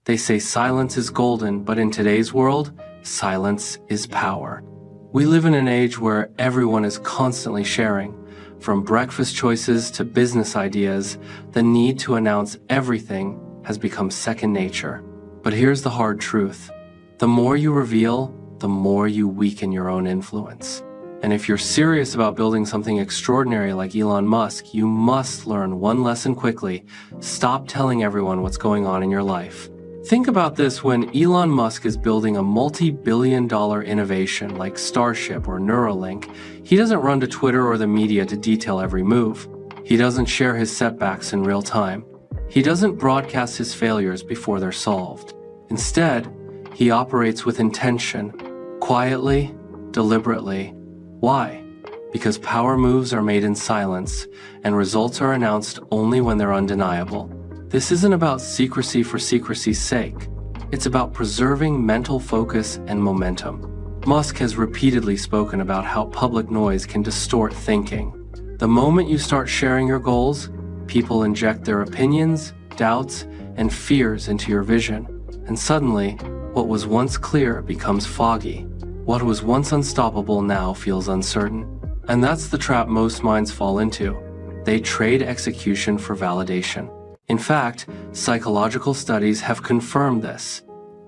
They say silence is golden, but in today's world, silence is power. We live in an age where everyone is constantly sharing. From breakfast choices to business ideas, the need to announce everything has become second nature. But here's the hard truth. The more you reveal, the more you weaken your own influence. And if you're serious about building something extraordinary like Elon Musk, you must learn one lesson quickly. Stop telling everyone what's going on in your life. Think about this: when Elon Musk is building a multi-billion-dollar innovation like Starship or Neuralink, he doesn't run to Twitter or the media to detail every move. He doesn't share his setbacks in real time. He doesn't broadcast his failures before they're solved. Instead, he operates with intention, quietly, deliberately. Why? Because power moves are made in silence, and results are announced only when they're undeniable. This isn't about secrecy for secrecy's sake. It's about preserving mental focus and momentum. Musk has repeatedly spoken about how public noise can distort thinking. The moment you start sharing your goals, people inject their opinions, doubts, and fears into your vision. And suddenly, what was once clear becomes foggy. What was once unstoppable now feels uncertain. And that's the trap most minds fall into. They trade execution for validation. In fact, psychological studies have confirmed this.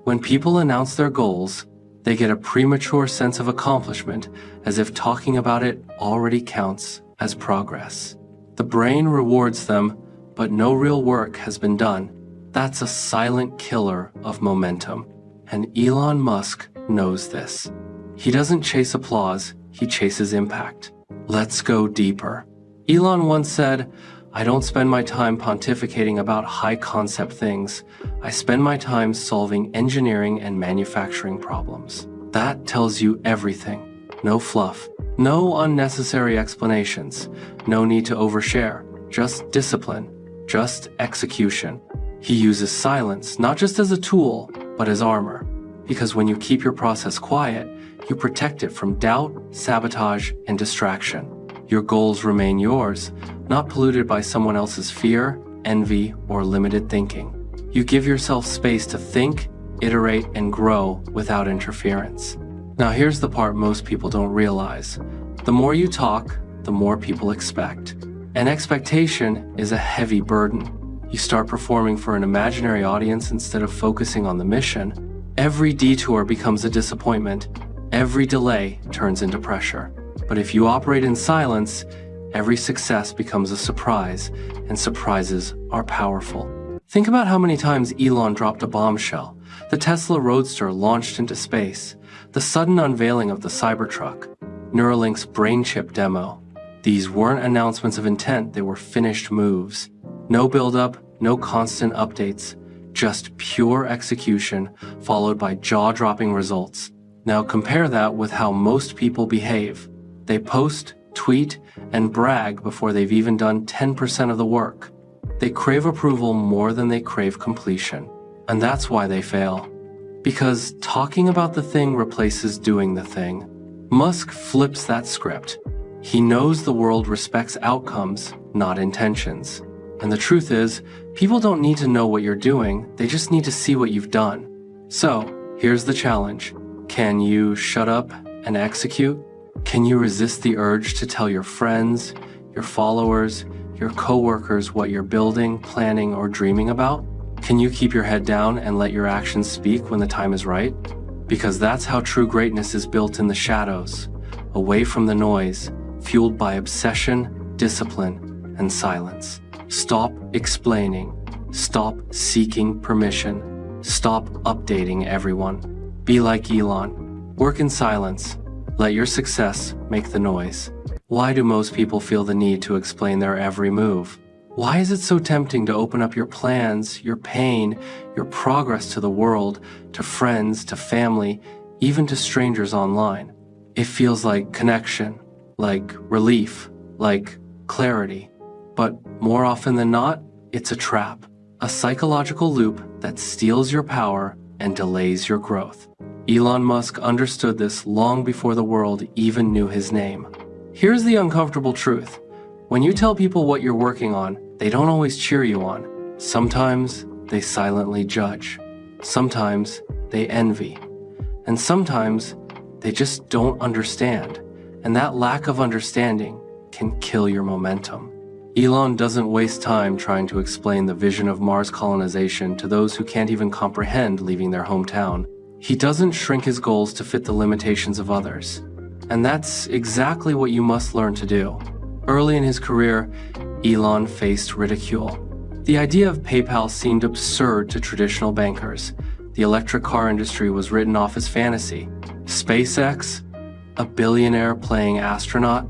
When people announce their goals, they get a premature sense of accomplishment, as if talking about it already counts as progress. The brain rewards them, but no real work has been done. That's a silent killer of momentum. And Elon Musk knows this. He doesn't chase applause, he chases impact. Let's go deeper. Elon once said, "I don't spend my time pontificating about high-concept things. I spend my time solving engineering and manufacturing problems." That tells you everything. No fluff, no unnecessary explanations, no need to overshare, just discipline, just execution. He uses silence not just as a tool, but as armor. Because when you keep your process quiet, you protect it from doubt, sabotage, and distraction. Your goals remain yours, not polluted by someone else's fear, envy, or limited thinking. You give yourself space to think, iterate, and grow without interference. Now here's the part most people don't realize. The more you talk, the more people expect. And expectation is a heavy burden. You start performing for an imaginary audience instead of focusing on the mission. Every detour becomes a disappointment. Every delay turns into pressure. But if you operate in silence, every success becomes a surprise, and surprises are powerful. Think about how many times Elon dropped a bombshell. The Tesla Roadster launched into space. The sudden unveiling of the Cybertruck. Neuralink's brain chip demo. These weren't announcements of intent, they were finished moves. No build-up, no constant updates. Just pure execution, followed by jaw-dropping results. Now compare that with how most people behave. They post, tweet, and brag before they've even done 10% of the work. They crave approval more than they crave completion. And that's why they fail. Because talking about the thing replaces doing the thing. Musk flips that script. He knows the world respects outcomes, not intentions. And the truth is, people don't need to know what you're doing, they just need to see what you've done. So, here's the challenge. Can you shut up and execute? Can you resist the urge to tell your friends, your followers, your coworkers what you're building, planning, or dreaming about? Can you keep your head down and let your actions speak when the time is right? Because that's how true greatness is built in the shadows, away from the noise, fueled by obsession, discipline, and silence. Stop explaining. Stop seeking permission. Stop updating everyone. Be like Elon. Work in silence. Let your success make the noise. Why do most people feel the need to explain their every move? Why is it so tempting to open up your plans, your pain, your progress to the world, to friends, to family, even to strangers online? It feels like connection, like relief, like clarity. But more often than not, it's a trap, a psychological loop that steals your power and delays your growth. Elon Musk understood this long before the world even knew his name. Here's the uncomfortable truth. When you tell people what you're working on, they don't always cheer you on. Sometimes they silently judge. Sometimes they envy. And sometimes they just don't understand. And that lack of understanding can kill your momentum. Elon doesn't waste time trying to explain the vision of Mars colonization to those who can't even comprehend leaving their hometown. He doesn't shrink his goals to fit the limitations of others. And that's exactly what you must learn to do. Early in his career, Elon faced ridicule. The idea of PayPal seemed absurd to traditional bankers. The electric car industry was written off as fantasy. SpaceX, a billionaire playing astronaut?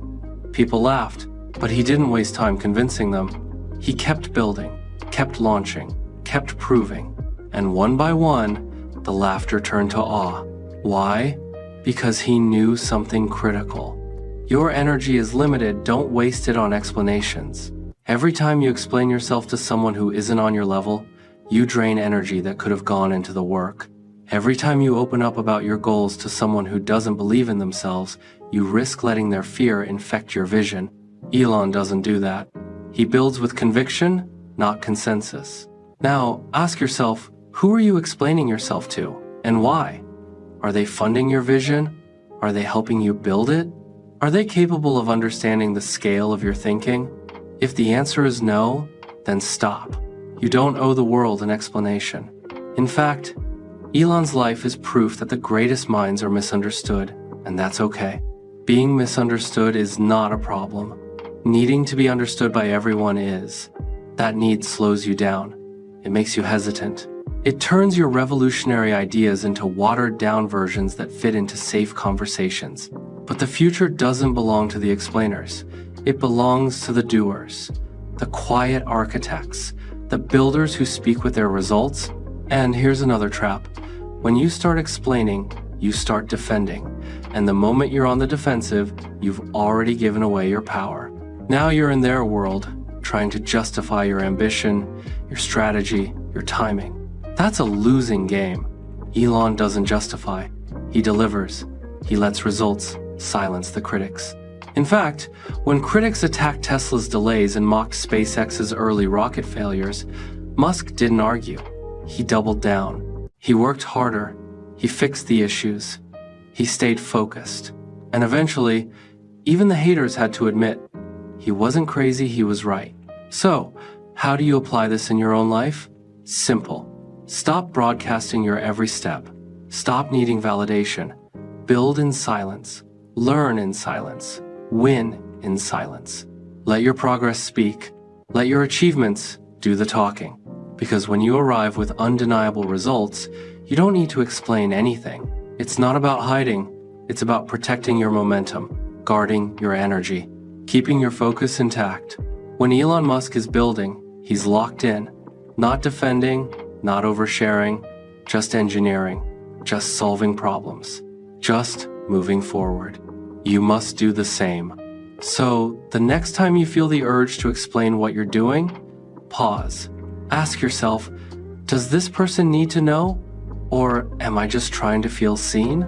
People laughed, but he didn't waste time convincing them. He kept building, kept launching, kept proving, and one by one, the laughter turned to awe. Why? Because he knew something critical. Your energy is limited, don't waste it on explanations. Every time you explain yourself to someone who isn't on your level, you drain energy that could have gone into the work. Every time you open up about your goals to someone who doesn't believe in themselves, you risk letting their fear infect your vision. Elon doesn't do that. He builds with conviction, not consensus. Now, ask yourself, who are you explaining yourself to, and why? Are they funding your vision? Are they helping you build it? Are they capable of understanding the scale of your thinking? If the answer is no, then stop. You don't owe the world an explanation. In fact, Elon's life is proof that the greatest minds are misunderstood, and that's okay. Being misunderstood is not a problem. Needing to be understood by everyone is. That need slows you down. It makes you hesitant. It turns your revolutionary ideas into watered-down versions that fit into safe conversations. But the future doesn't belong to the explainers. It belongs to the doers, the quiet architects, the builders who speak with their results. And here's another trap. When you start explaining, you start defending. And the moment you're on the defensive, you've already given away your power. Now you're in their world, trying to justify your ambition, your strategy, your timing. That's a losing game. Elon doesn't justify. He delivers. He lets results silence the critics. In fact, when critics attacked Tesla's delays and mocked SpaceX's early rocket failures, Musk didn't argue. He doubled down. He worked harder. He fixed the issues. He stayed focused. And eventually, even the haters had to admit, he wasn't crazy, he was right. So, how do you apply this in your own life? Simple. Stop broadcasting your every step. Stop needing validation. Build in silence. Learn in silence. Win in silence. Let your progress speak. Let your achievements do the talking. Because when you arrive with undeniable results, you don't need to explain anything. It's not about hiding. It's about protecting your momentum, guarding your energy, keeping your focus intact. When Elon Musk is building, he's locked in, not defending, not oversharing, just engineering, just solving problems, just moving forward. You must do the same. So, the next time you feel the urge to explain what you're doing, pause. Ask yourself, does this person need to know? Or am I just trying to feel seen?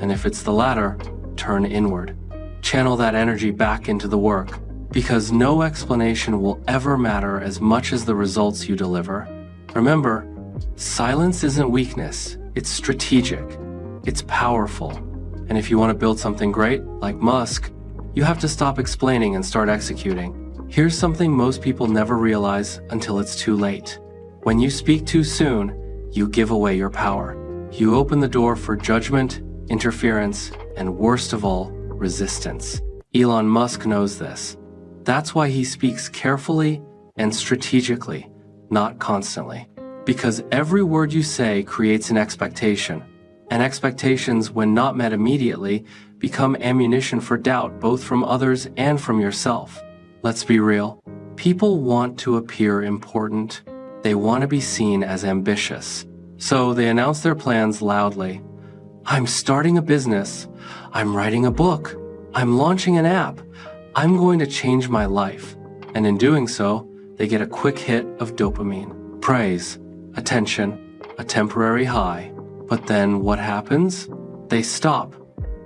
And if it's the latter, turn inward. Channel that energy back into the work, because no explanation will ever matter as much as the results you deliver. Remember, silence isn't weakness, it's strategic, it's powerful. And if you want to build something great, like Musk, you have to stop explaining and start executing. Here's something most people never realize until it's too late. When you speak too soon, you give away your power. You open the door for judgment, interference, and worst of all, resistance. Elon Musk knows this. That's why he speaks carefully and strategically, not constantly. Because every word you say creates an expectation. And expectations, when not met immediately, become ammunition for doubt both from others and from yourself. Let's be real. People want to appear important. They want to be seen as ambitious. So they announce their plans loudly. I'm starting a business. I'm writing a book. I'm launching an app. I'm going to change my life. And in doing so, they get a quick hit of dopamine, praise, attention, a temporary high. But then what happens? They stop,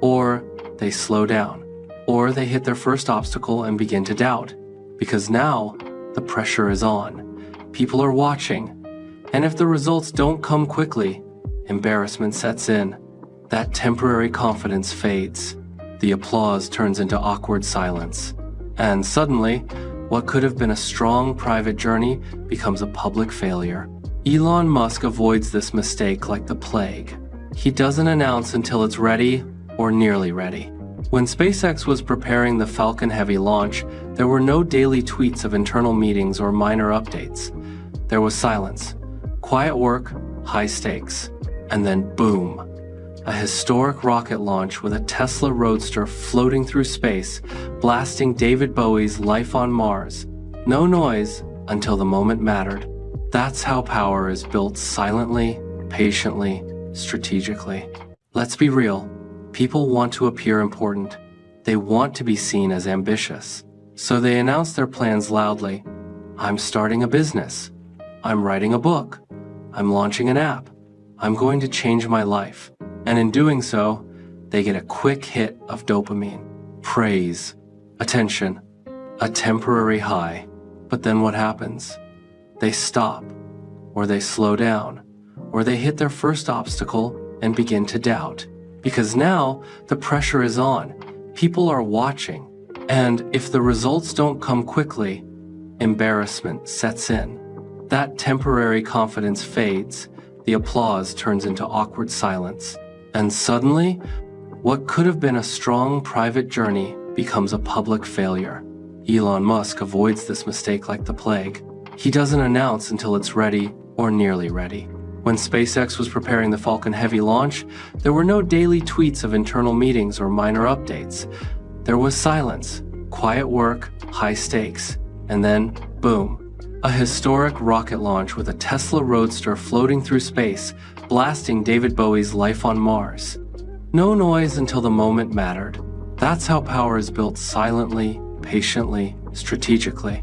or they slow down, or they hit their first obstacle and begin to doubt. Because now, the pressure is on. People are watching. And if the results don't come quickly, embarrassment sets in. That temporary confidence fades. The applause turns into awkward silence. And suddenly, what could have been a strong private journey becomes a public failure. Elon Musk avoids this mistake like the plague. He doesn't announce until it's ready or nearly ready. When SpaceX was preparing the Falcon Heavy launch, there were no daily tweets of internal meetings or minor updates. There was silence, quiet work, high stakes, and then boom. A historic rocket launch with a Tesla Roadster floating through space, blasting David Bowie's Life on Mars. No noise until the moment mattered. That's how power is built silently, patiently, strategically. Let's be real. People want to appear important. They want to be seen as ambitious. So they announce their plans loudly. I'm starting a business. I'm writing a book. I'm launching an app. I'm going to change my life. And in doing so, they get a quick hit of dopamine, praise, attention, a temporary high. But then what happens? They stop, or they slow down, or they hit their first obstacle and begin to doubt. Because now the pressure is on. People are watching. And if the results don't come quickly, embarrassment sets in. That temporary confidence fades. The applause turns into awkward silence. And suddenly, what could have been a strong private journey becomes a public failure. Elon Musk avoids this mistake like the plague. He doesn't announce until it's ready or nearly ready. When SpaceX was preparing the Falcon Heavy launch, there were no daily tweets of internal meetings or minor updates. There was silence, quiet work, high stakes, and then, boom. A historic rocket launch with a Tesla Roadster floating through space, blasting David Bowie's Life on Mars. No noise until the moment mattered. That's how power is built silently, patiently, strategically.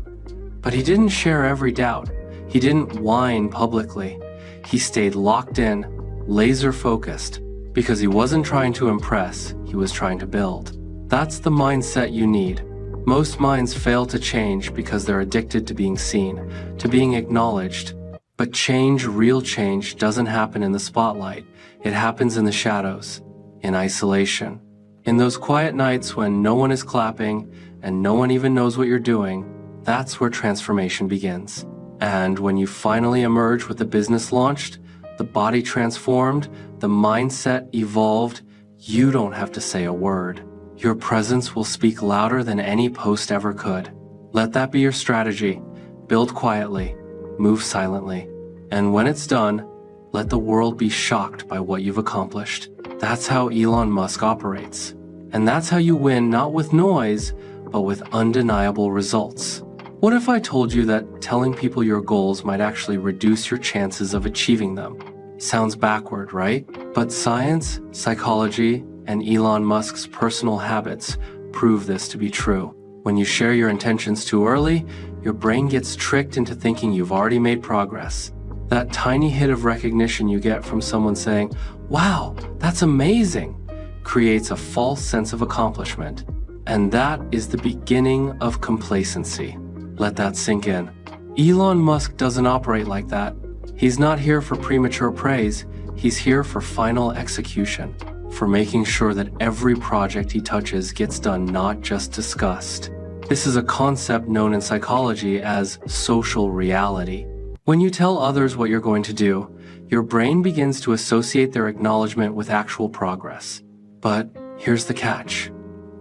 But he didn't share every doubt. He didn't whine publicly. He stayed locked in, laser-focused, because he wasn't trying to impress, he was trying to build. That's the mindset you need. Most minds fail to change because they're addicted to being seen, to being acknowledged. But change, real change, doesn't happen in the spotlight. It happens in the shadows, in isolation. In those quiet nights when no one is clapping and no one even knows what you're doing, that's where transformation begins. And when you finally emerge with the business launched, the body transformed, the mindset evolved, you don't have to say a word. Your presence will speak louder than any post ever could. Let that be your strategy. Build quietly, move silently, and when it's done, let the world be shocked by what you've accomplished. That's how Elon Musk operates. And that's how you win not with noise, but with undeniable results. What if I told you that telling people your goals might actually reduce your chances of achieving them? Sounds backward, right? But science, psychology, and Elon Musk's personal habits prove this to be true. When you share your intentions too early, your brain gets tricked into thinking you've already made progress. That tiny hit of recognition you get from someone saying, "Wow, that's amazing," creates a false sense of accomplishment. And that is the beginning of complacency. Let that sink in. Elon Musk doesn't operate like that. He's not here for premature praise. He's here for final execution, for making sure that every project he touches gets done, not just discussed. This is a concept known in psychology as social reality. When you tell others what you're going to do, your brain begins to associate their acknowledgement with actual progress. But here's the catch.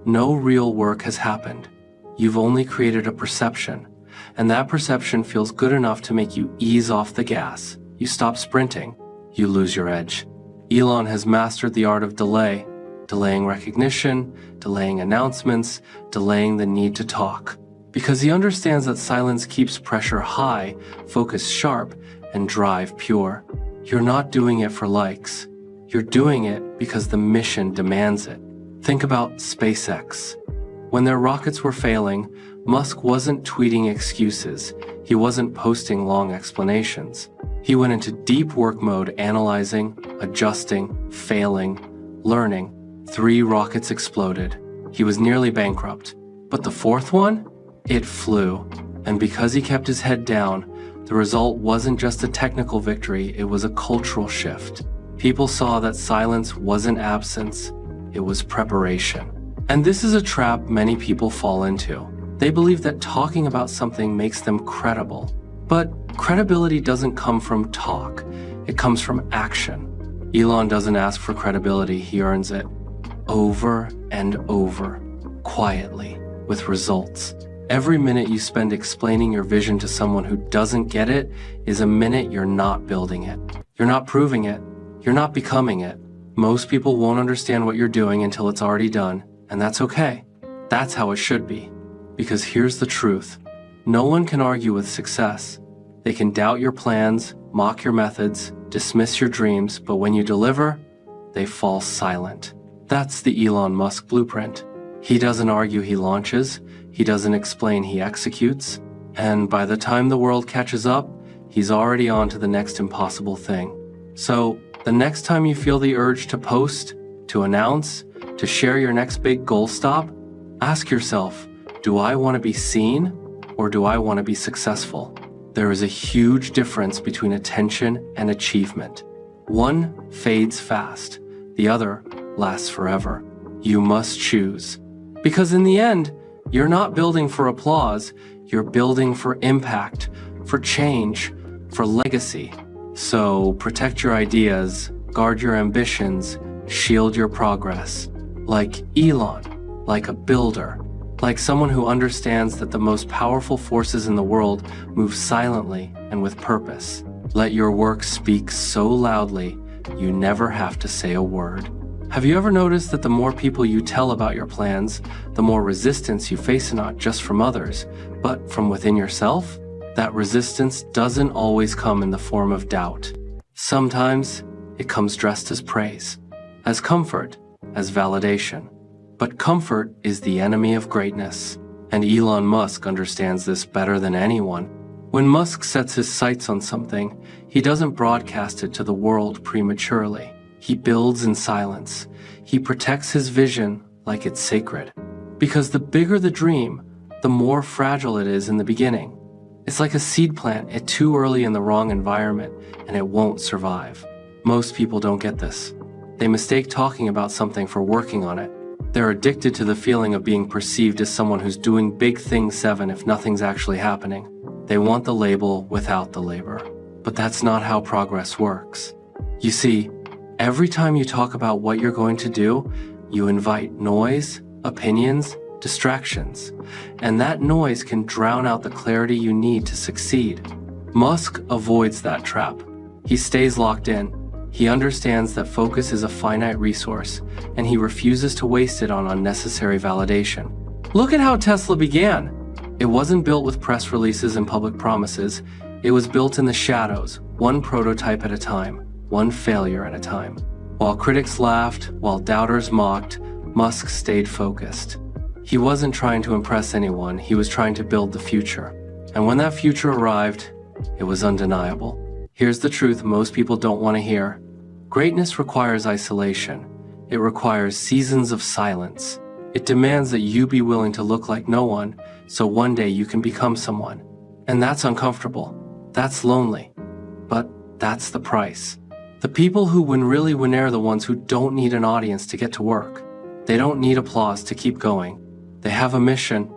No real work has happened. You've only created a perception, and that perception feels good enough to make you ease off the gas. You stop sprinting. You lose your edge. Elon has mastered the art of delay, delaying recognition, delaying announcements, delaying the need to talk. Because he understands that silence keeps pressure high, focus sharp, and drive pure. You're not doing it for likes. You're doing it because the mission demands it. Think about SpaceX. When their rockets were failing, Musk wasn't tweeting excuses. He wasn't posting long explanations. He went into deep work mode, analyzing, adjusting, failing, learning. 3 rockets exploded. He was nearly bankrupt. But the 4th one? It flew. And because he kept his head down, the The result wasn't just a technical victory, it was a cultural shift. People saw that silence wasn't absence, it was preparation. And this is a trap many people fall into. They believe that talking about something makes them credible. But credibility doesn't come from talk, it comes from action. Elon doesn't ask for credibility, he earns it. Over and over, quietly, with results. Every minute you spend explaining your vision to someone who doesn't get it is a minute you're not building it. You're not proving it. You're not becoming it. Most people won't understand what you're doing until it's already done, and that's okay. That's how it should be. Because here's the truth. No one can argue with success. They can doubt your plans, mock your methods, dismiss your dreams, but when you deliver, they fall silent. That's the Elon Musk blueprint. He doesn't argue, he launches. He doesn't explain, he executes. And by the time the world catches up, he's already on to the next impossible thing. So, the next time you feel the urge to post, to announce, to share your next big goal stop, ask yourself, do I want to be seen or do I want to be successful? There is a huge difference between attention and achievement. One fades fast, the other lasts forever. You must choose. Because in the end, you're not building for applause, you're building for impact, for change, for legacy. So protect your ideas, guard your ambitions, shield your progress. Like Elon, like a builder, like someone who understands that the most powerful forces in the world move silently and with purpose. Let your work speak so loudly, you never have to say a word. Have you ever noticed that the more people you tell about your plans, the more resistance you face, not just from others, but from within yourself? That resistance doesn't always come in the form of doubt. Sometimes it comes dressed as praise, as comfort, as validation. But comfort is the enemy of greatness, and Elon Musk understands this better than anyone. When Musk sets his sights on something, he doesn't broadcast it to the world prematurely. He builds in silence. He protects his vision like it's sacred. Because the bigger the dream, the more fragile it is in the beginning. It's like a seed plant at too early in the wrong environment, and it won't survive. Most people don't get this. They mistake talking about something for working on it. They're addicted to the feeling of being perceived as someone who's doing big things 7 if nothing's actually happening. They want the label without the labor. But that's not how progress works. You see, every time you talk about what you're going to do, you invite noise, opinions, distractions. And that noise can drown out the clarity you need to succeed. Musk avoids that trap. He stays locked in. He understands that focus is a finite resource, and he refuses to waste it on unnecessary validation. Look at how Tesla began. It wasn't built with press releases and public promises. It was built in the shadows, one prototype at a time, one failure at a time. While critics laughed, while doubters mocked, Musk stayed focused. He wasn't trying to impress anyone, he was trying to build the future. And when that future arrived, it was undeniable. Here's the truth most people don't want to hear. Greatness requires isolation. It requires seasons of silence. It demands that you be willing to look like no one, so one day you can become someone. And that's uncomfortable. That's lonely. But that's the price. The people who really win are the ones who don't need an audience to get to work. They don't need applause to keep going. They have a mission,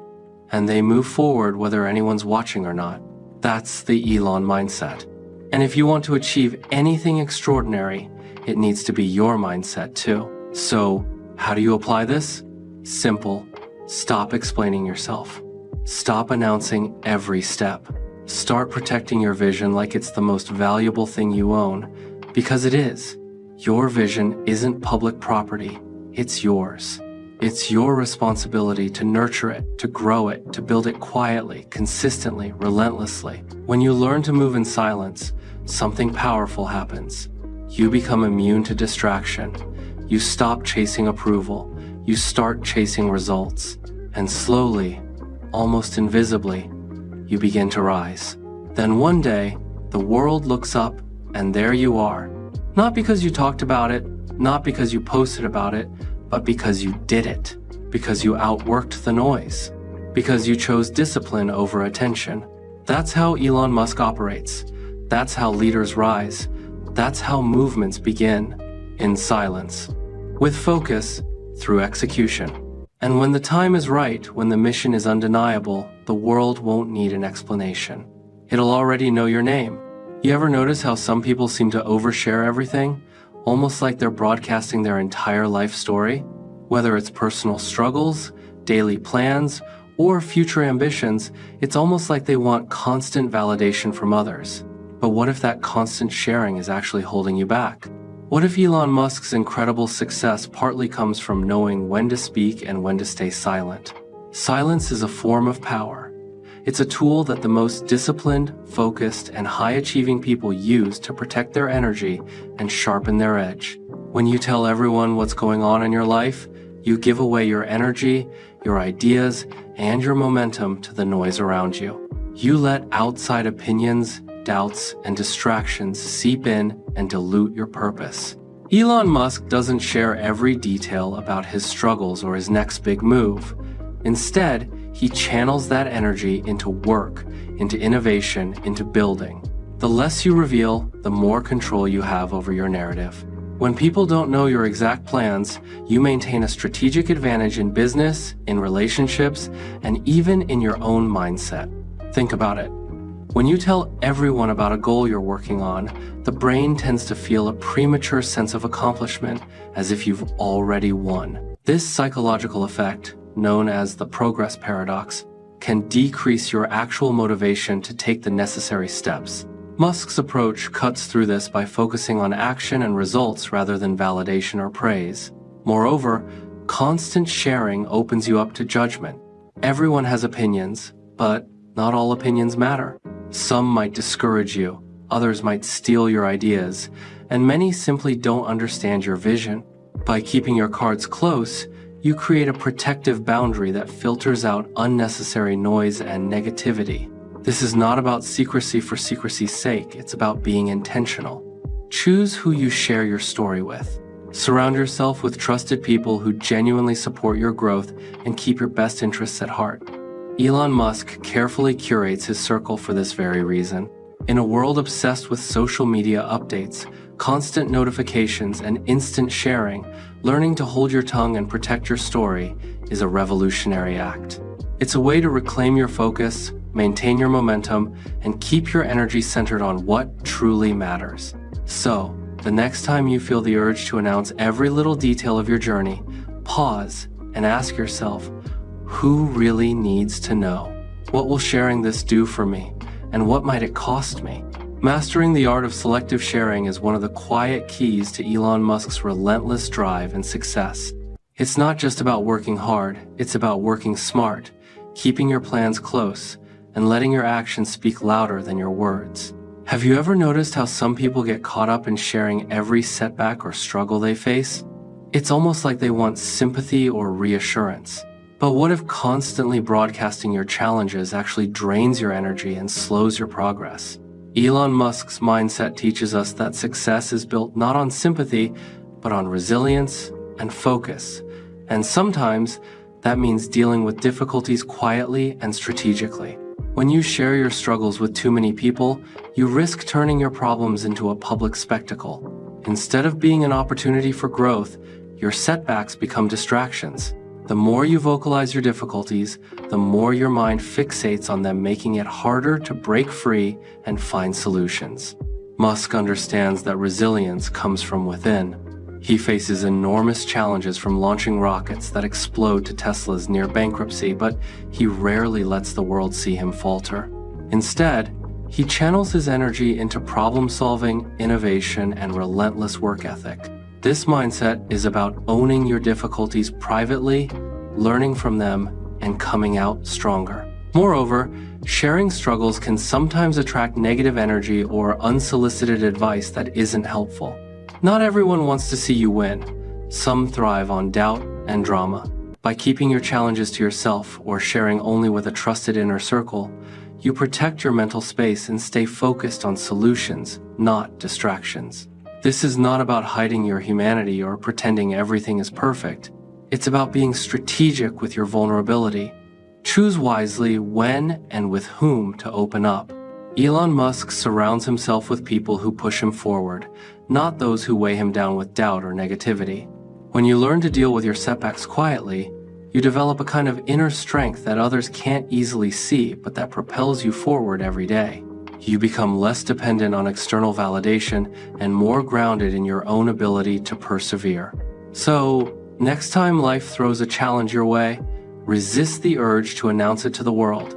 and they move forward whether anyone's watching or not. That's the Elon mindset. And if you want to achieve anything extraordinary, it needs to be your mindset too. So, how do you apply this? Simple. Stop explaining yourself. Stop announcing every step. Start protecting your vision like it's the most valuable thing you own, because it is. Your vision isn't public property, it's yours. It's your responsibility to nurture it, to grow it, to build it quietly, consistently, relentlessly. When you learn to move in silence, something powerful happens. You become immune to distraction. You stop chasing approval. You start chasing results. And slowly, almost invisibly, you begin to rise. Then one day, the world looks up, and there you are. Not because you talked about it, not because you posted about it, but because you did it, because you outworked the noise, because you chose discipline over attention, That's how Elon Musk operates. That's how leaders rise. That's how movements begin, in silence, with focus, through execution. And when the time is right, when the mission is undeniable, the world won't need an explanation. It'll already know your name. You ever notice how some people seem to overshare everything, almost like they're broadcasting their entire life story? Whether it's personal struggles, daily plans, or future ambitions, it's almost like they want constant validation from others. But what if that constant sharing is actually holding you back? What if Elon Musk's incredible success partly comes from knowing when to speak and when to stay silent? Silence is a form of power. It's a tool that the most disciplined, focused, and high-achieving people use to protect their energy and sharpen their edge. When you tell everyone what's going on in your life, you give away your energy, your ideas, and your momentum to the noise around you. You let outside opinions, doubts, and distractions seep in and dilute your purpose. Elon Musk doesn't share every detail about his struggles or his next big move. Instead, he channels that energy into work, into innovation, into building. The less you reveal, the more control you have over your narrative. When people don't know your exact plans, you maintain a strategic advantage in business, in relationships, and even in your own mindset. Think about it. When you tell everyone about a goal you're working on, the brain tends to feel a premature sense of accomplishment, as if you've already won. This psychological effect, known as the progress paradox, can decrease your actual motivation to take the necessary steps. Musk's approach cuts through this by focusing on action and results rather than validation or praise. Moreover, constant sharing opens you up to judgment. Everyone has opinions, but not all opinions matter. Some might discourage you, others might steal your ideas, and many simply don't understand your vision. By keeping your cards close, you create a protective boundary that filters out unnecessary noise and negativity. This is not about secrecy for secrecy's sake, it's about being intentional. Choose who you share your story with. Surround yourself with trusted people who genuinely support your growth and keep your best interests at heart. Elon Musk carefully curates his circle for this very reason. In a world obsessed with social media updates, constant notifications, and instant sharing, learning to hold your tongue and protect your story is a revolutionary act. It's a way to reclaim your focus, maintain your momentum, and keep your energy centered on what truly matters. So, the next time you feel the urge to announce every little detail of your journey, pause and ask yourself, who really needs to know? What will sharing this do for me? And what might it cost me? Mastering the art of selective sharing is one of the quiet keys to Elon Musk's relentless drive and success. It's not just about working hard, it's about working smart, keeping your plans close, and letting your actions speak louder than your words. Have you ever noticed how some people get caught up in sharing every setback or struggle they face? It's almost like they want sympathy or reassurance. But what if constantly broadcasting your challenges actually drains your energy and slows your progress? Elon Musk's mindset teaches us that success is built not on sympathy, but on resilience and focus. And sometimes that means dealing with difficulties quietly and strategically. When you share your struggles with too many people, you risk turning your problems into a public spectacle. Instead of being an opportunity for growth, your setbacks become distractions. The more you vocalize your difficulties, the more your mind fixates on them, making it harder to break free and find solutions. Musk understands that resilience comes from within. He faces enormous challenges from launching rockets that explode to Tesla's near bankruptcy, but he rarely lets the world see him falter. Instead, he channels his energy into problem-solving, innovation, and relentless work ethic. This mindset is about owning your difficulties privately, learning from them, and coming out stronger. Moreover, sharing struggles can sometimes attract negative energy or unsolicited advice that isn't helpful. Not everyone wants to see you win. Some thrive on doubt and drama. By keeping your challenges to yourself or sharing only with a trusted inner circle, you protect your mental space and stay focused on solutions, not distractions. This is not about hiding your humanity or pretending everything is perfect. It's about being strategic with your vulnerability, Choose wisely when and with whom to open up. Elon Musk surrounds himself with people who push him forward, not those who weigh him down with doubt or negativity. When you learn to deal with your setbacks quietly, you develop a kind of inner strength that others can't easily see, but that propels you forward every day. You become less dependent on external validation and more grounded in your own ability to persevere. So, next time life throws a challenge your way, resist the urge to announce it to the world.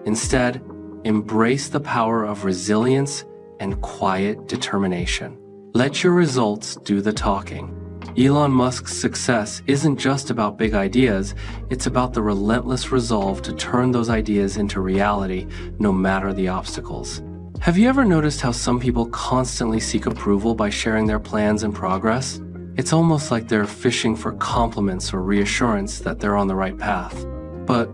Instead, embrace the power of resilience and quiet determination. Let your results do the talking. Elon Musk's success isn't just about big ideas, it's about the relentless resolve to turn those ideas into reality, no matter the obstacles. Have you ever noticed how some people constantly seek approval by sharing their plans and progress? It's almost like they're fishing for compliments or reassurance that they're on the right path. But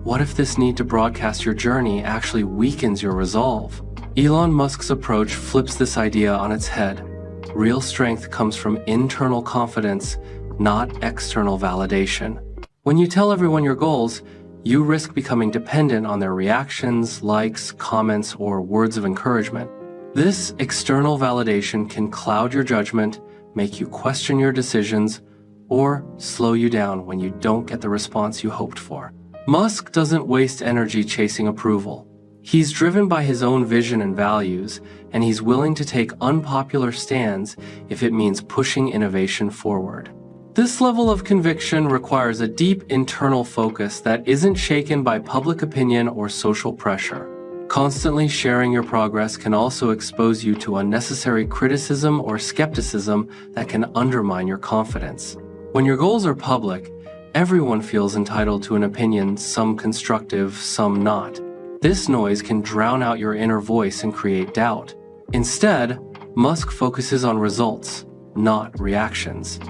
what if this need to broadcast your journey actually weakens your resolve? Elon Musk's approach flips this idea on its head. Real strength comes from internal confidence, not external validation. When you tell everyone your goals, you risk becoming dependent on their reactions, likes, comments, or words of encouragement. This external validation can cloud your judgment, make you question your decisions, or slow you down when you don't get the response you hoped for. Musk doesn't waste energy chasing approval. He's driven by his own vision and values, and he's willing to take unpopular stands if it means pushing innovation forward. This level of conviction requires a deep internal focus that isn't shaken by public opinion or social pressure. Constantly sharing your progress can also expose you to unnecessary criticism or skepticism that can undermine your confidence. When your goals are public, everyone feels entitled to an opinion, some constructive, some not. This noise can drown out your inner voice and create doubt. Instead, Musk focuses on results, not reactions.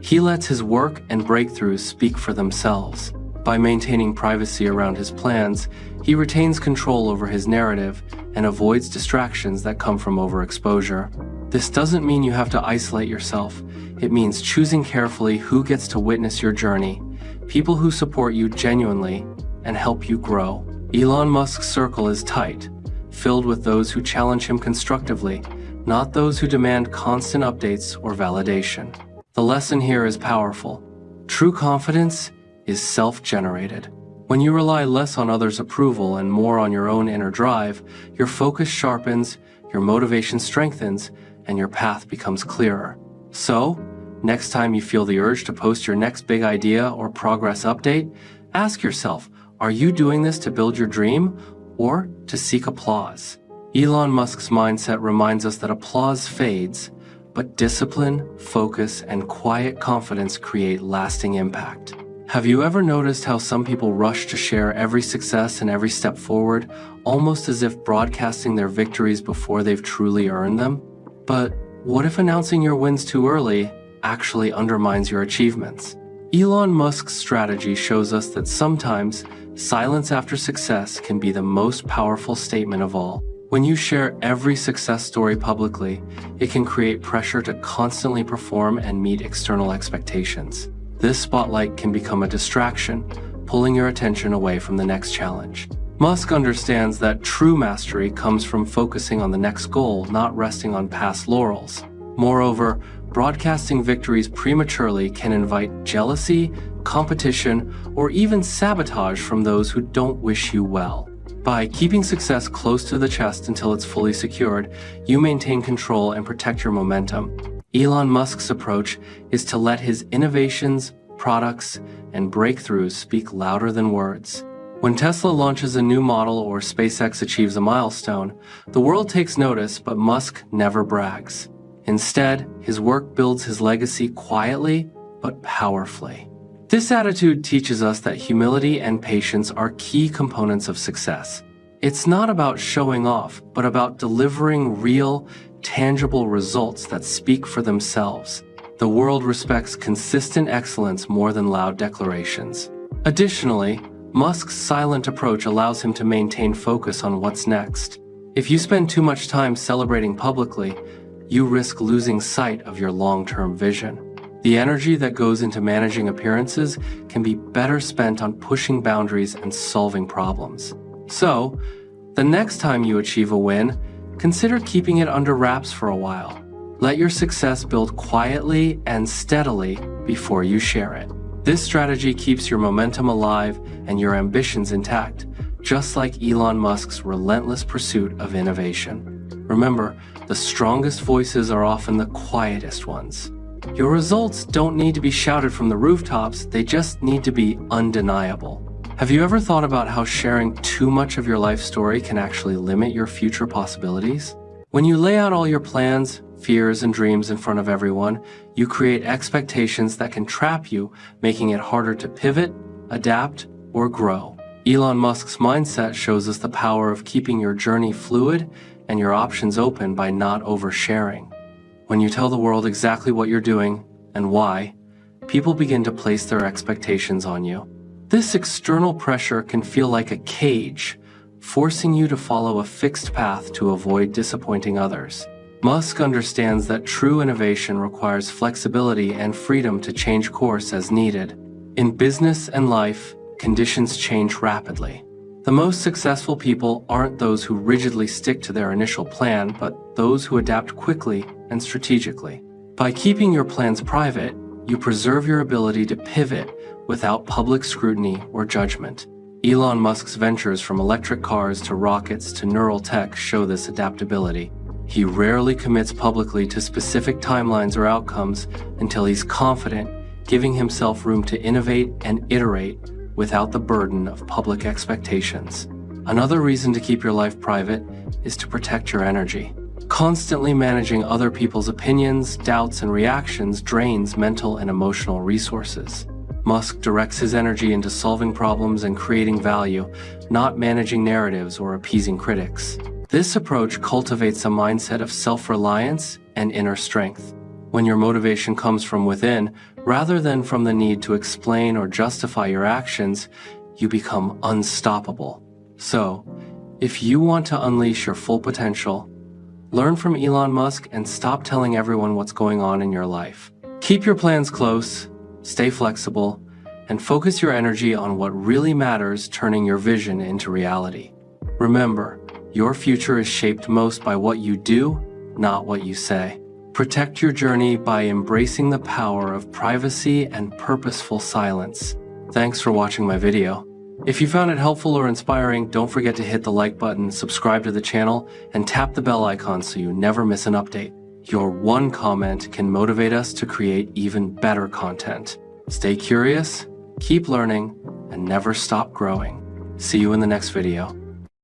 He lets his work and breakthroughs speak for themselves. By maintaining privacy around his plans, he retains control over his narrative and avoids distractions that come from overexposure. This doesn't mean you have to isolate yourself. It means choosing carefully who gets to witness your journey, people who support you genuinely and help you grow. Elon Musk's circle is tight, filled with those who challenge him constructively, not those who demand constant updates or validation. The lesson here is powerful. True confidence is self-generated. When you rely less on others' approval and more on your own inner drive, your focus sharpens, your motivation strengthens, and your path becomes clearer. So, next time you feel the urge to post your next big idea or progress update, ask yourself, are you doing this to build your dream or to seek applause? Elon Musk's mindset reminds us that applause fades, but discipline, focus, and quiet confidence create lasting impact. Have you ever noticed how some people rush to share every success and every step forward, almost as if broadcasting their victories before they've truly earned them? But what if announcing your wins too early actually undermines your achievements? Elon Musk's strategy shows us that sometimes silence after success can be the most powerful statement of all. When you share every success story publicly, it can create pressure to constantly perform and meet external expectations. This spotlight can become a distraction, pulling your attention away from the next challenge. Musk understands that true mastery comes from focusing on the next goal, not resting on past laurels. Moreover, broadcasting victories prematurely can invite jealousy, competition, or even sabotage from those who don't wish you well. By keeping success close to the chest until it's fully secured, you maintain control and protect your momentum. Elon Musk's approach is to let his innovations, products, and breakthroughs speak louder than words. When Tesla launches a new model or SpaceX achieves a milestone, the world takes notice, but Musk never brags. Instead, his work builds his legacy quietly but powerfully. This attitude teaches us that humility and patience are key components of success. It's not about showing off, but about delivering real, tangible results that speak for themselves. The world respects consistent excellence more than loud declarations. Additionally, Musk's silent approach allows him to maintain focus on what's next. If you spend too much time celebrating publicly, you risk losing sight of your long-term vision. The energy that goes into managing appearances can be better spent on pushing boundaries and solving problems. So, the next time you achieve a win, consider keeping it under wraps for a while. Let your success build quietly and steadily before you share it. This strategy keeps your momentum alive and your ambitions intact, just like Elon Musk's relentless pursuit of innovation. Remember, the strongest voices are often the quietest ones. Your results don't need to be shouted from the rooftops, they just need to be undeniable. Have you ever thought about how sharing too much of your life story can actually limit your future possibilities? When you lay out all your plans, fears, and dreams in front of everyone, you create expectations that can trap you, making it harder to pivot, adapt, or grow. Elon Musk's mindset shows us the power of keeping your journey fluid and your options open by not oversharing. When you tell the world exactly what you're doing and why, people begin to place their expectations on you. This external pressure can feel like a cage, forcing you to follow a fixed path to avoid disappointing others. Musk understands that true innovation requires flexibility and freedom to change course as needed. In business and life, conditions change rapidly. The most successful people aren't those who rigidly stick to their initial plan, but those who adapt quickly and strategically. By keeping your plans private, you preserve your ability to pivot without public scrutiny or judgment. Elon Musk's ventures from electric cars to rockets to neural tech show this adaptability. He rarely commits publicly to specific timelines or outcomes until he's confident, giving himself room to innovate and iterate without the burden of public expectations. Another reason to keep your life private is to protect your energy. Constantly managing other people's opinions, doubts, and reactions drains mental and emotional resources. Musk directs his energy into solving problems and creating value, not managing narratives or appeasing critics. This approach cultivates a mindset of self-reliance and inner strength. When your motivation comes from within, rather than from the need to explain or justify your actions, you become unstoppable. So, if you want to unleash your full potential, learn from Elon Musk and stop telling everyone what's going on in your life. Keep your plans close, stay flexible, and focus your energy on what really matters, turning your vision into reality. Remember, your future is shaped most by what you do, not what you say. Protect your journey by embracing the power of privacy and purposeful silence. Thanks for watching my video. If you found it helpful or inspiring, don't forget to hit the like button, subscribe to the channel, and tap the bell icon so you never miss an update. Your one comment can motivate us to create even better content. Stay curious, keep learning, and never stop growing. See you in the next video.